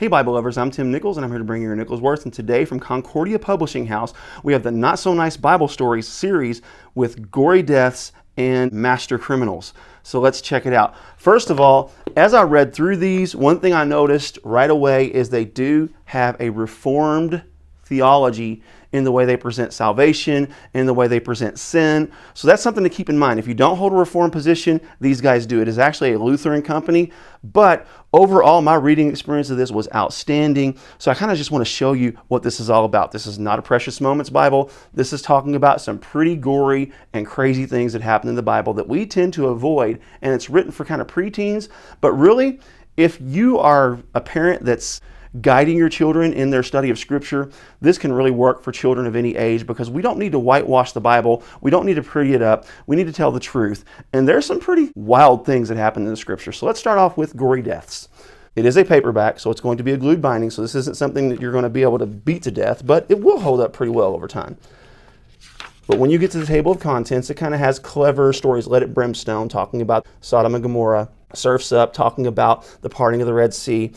Hey Bible lovers, I'm Tim Nichols and I'm here to bring you your Nichols Worth. And today from Concordia Publishing House, we have the Not So Nice Bible Stories series with gory deaths and master criminals. So let's check it out. First of all, as I read through these, one thing I noticed right away is they do have a reformed theology in the way they present salvation, in the way they present sin. So that's something to keep in mind. If you don't hold a reformed position, these guys do. It is actually a Lutheran company, but overall, my reading experience of this was outstanding. So I kind of just want to show you what this is all about. This is not a Precious Moments Bible. This is talking about some pretty gory and crazy things that happen in the Bible that we tend to avoid, and it's written for kind of preteens. But really, if you are a parent that's guiding your children in their study of Scripture, this can really work for children of any age, because we don't need to whitewash the Bible. We don't need to pretty it up. We need to tell the truth. And there's some pretty wild things that happen in the Scripture. So let's start off with gory deaths. It is a paperback, so it's going to be a glued binding, so this isn't something that you're going to be able to beat to death, but it will hold up pretty well over time. But when you get to the table of contents, it kind of has clever stories. Let It Brimstone, talking about Sodom and Gomorrah. Surf's Up, talking about the parting of the Red Sea,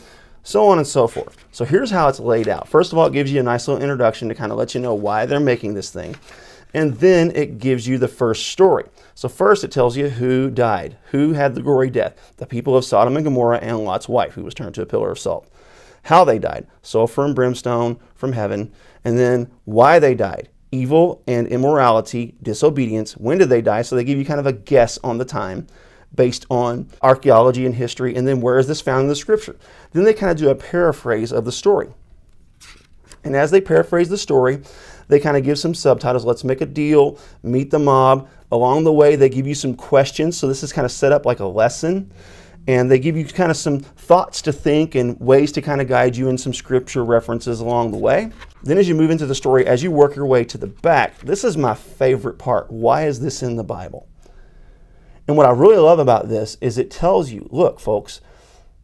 so on and so forth. So here's how it's laid out. First of all, it gives you a nice little introduction to kind of let you know why they're making this thing. And then it gives you the first story. So first it tells you who died, who had the gory death. The people of Sodom and Gomorrah and Lot's wife, who was turned to a pillar of salt. How they died, sulfur and brimstone from heaven. And then why they died, evil and immorality, disobedience. When did they die? So they give you kind of a guess on the time, based on archaeology and history, and then where is this found in the Scripture? Then they kind of do a paraphrase of the story. And as they paraphrase the story, they kind of give some subtitles. Let's make a deal, meet the mob. Along the way, they give you some questions. So this is kind of set up like a lesson. And they give you kind of some thoughts to think and ways to kind of guide you in some Scripture references along the way. Then as you move into the story, as you work your way to the back, this is my favorite part. Why is this in the Bible? And what I really love about this is it tells you, look, folks,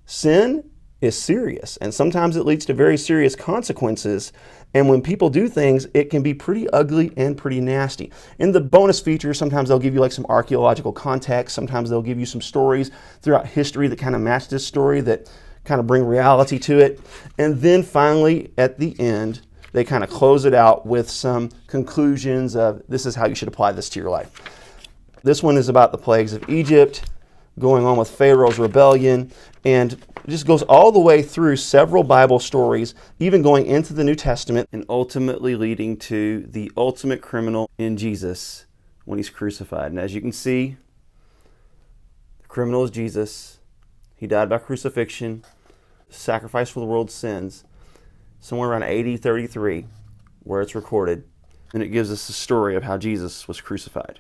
sin is serious, and sometimes it leads to very serious consequences. And when people do things, it can be pretty ugly and pretty nasty. In the bonus features, sometimes they'll give you like some archaeological context. Sometimes they'll give you some stories throughout history that kind of match this story, that kind of bring reality to it. And then finally, at the end, they kind of close it out with some conclusions of this is how you should apply this to your life. This one is about the plagues of Egypt, going on with Pharaoh's rebellion, and it just goes all the way through several Bible stories, even going into the New Testament, and ultimately leading to the ultimate criminal in Jesus when he's crucified. And as you can see, the criminal is Jesus. He died by crucifixion, sacrifice for the world's sins, somewhere around AD 33, where it's recorded. And it gives us the story of how Jesus was crucified.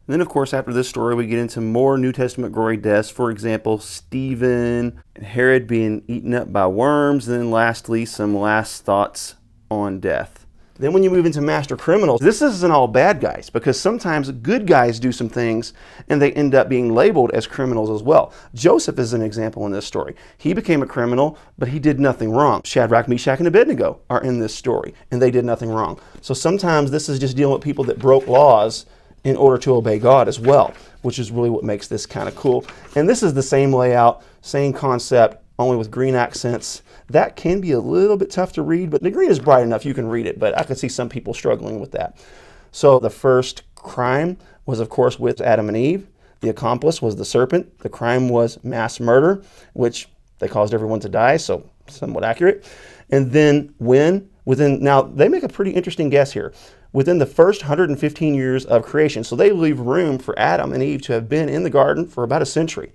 And then, of course, after this story, we get into more New Testament gory deaths. For example, Stephen and Herod being eaten up by worms. And then lastly, some last thoughts on death. Then when you move into master criminals, this isn't all bad guys, because sometimes good guys do some things and they end up being labeled as criminals as well. Joseph is an example in this story. He became a criminal, but he did nothing wrong. Shadrach, Meshach, and Abednego are in this story, and they did nothing wrong. So sometimes this is just dealing with people that broke laws in order to obey God as well, which is really what makes this kind of cool. And this is the same layout, same concept, only with green accents. That can be a little bit tough to read, but the green is bright enough you can read it, but I could see some people struggling with that. So the first crime was, of course, with Adam and Eve. The accomplice was the serpent. The crime was mass murder, which they caused everyone to die, so somewhat accurate. And then now they make a pretty interesting guess here. Within the first 115 years of creation. So they leave room for Adam and Eve to have been in the garden for about a century.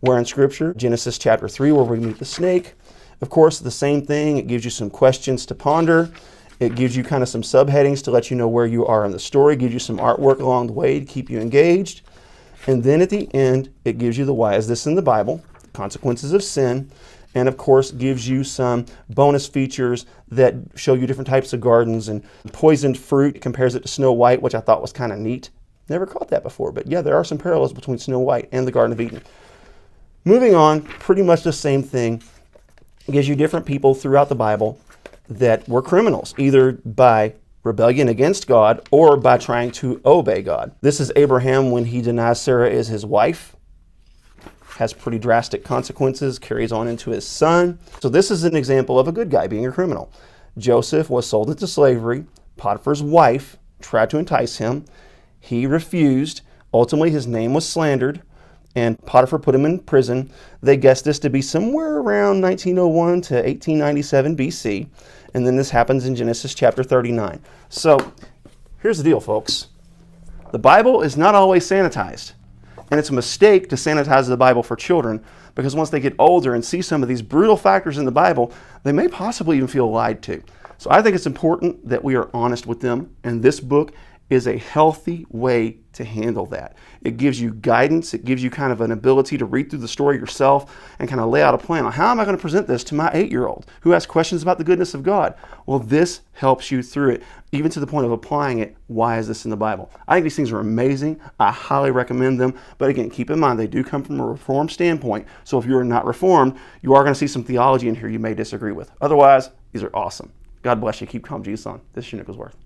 Where in Scripture, Genesis chapter 3, where we meet the snake. Of course, the same thing. It gives you some questions to ponder. It gives you kind of some subheadings to let you know where you are in the story. It gives you some artwork along the way to keep you engaged. And then at the end, it gives you the why is this in the Bible, consequences of sin. And of course gives you some bonus features that show you different types of gardens and poisoned fruit. It compares it to Snow White, which I thought was kind of neat. Never caught that before, but yeah, there are some parallels between Snow White and the Garden of Eden. Moving on, pretty much the same thing. It gives you different people throughout the Bible that were criminals, either by rebellion against God or by trying to obey God. This is Abraham when he denies Sarah as his wife. has pretty drastic consequences, carries on into his son. So this is an example of a good guy being a criminal. Joseph was sold into slavery. Potiphar's wife tried to entice him. He refused. Ultimately, his name was slandered, and Potiphar put him in prison. They guessed this to be somewhere around 1901 to 1897 BC, and then this happens in Genesis chapter 39. So here's the deal, folks. The Bible is not always sanitized, and it's a mistake to sanitize the Bible for children, because once they get older and see some of these brutal factors in the Bible, they may possibly even feel lied to. So I think it's important that we are honest with them, and this book is a healthy way to handle that. It gives you guidance. It gives you kind of an ability to read through the story yourself and kind of lay out a plan on how am I going to present this to my 8-year-old who has questions about the goodness of God. Well, this helps you through it, even to the point of applying it. Why is this in the Bible? I think these things are amazing. I highly recommend them. But again, keep in mind, they do come from a Reformed standpoint. So if you're not Reformed, you are going to see some theology in here you may disagree with. Otherwise, these are awesome. God bless you. Keep calm, Jesus on. This is your Nicholsworth.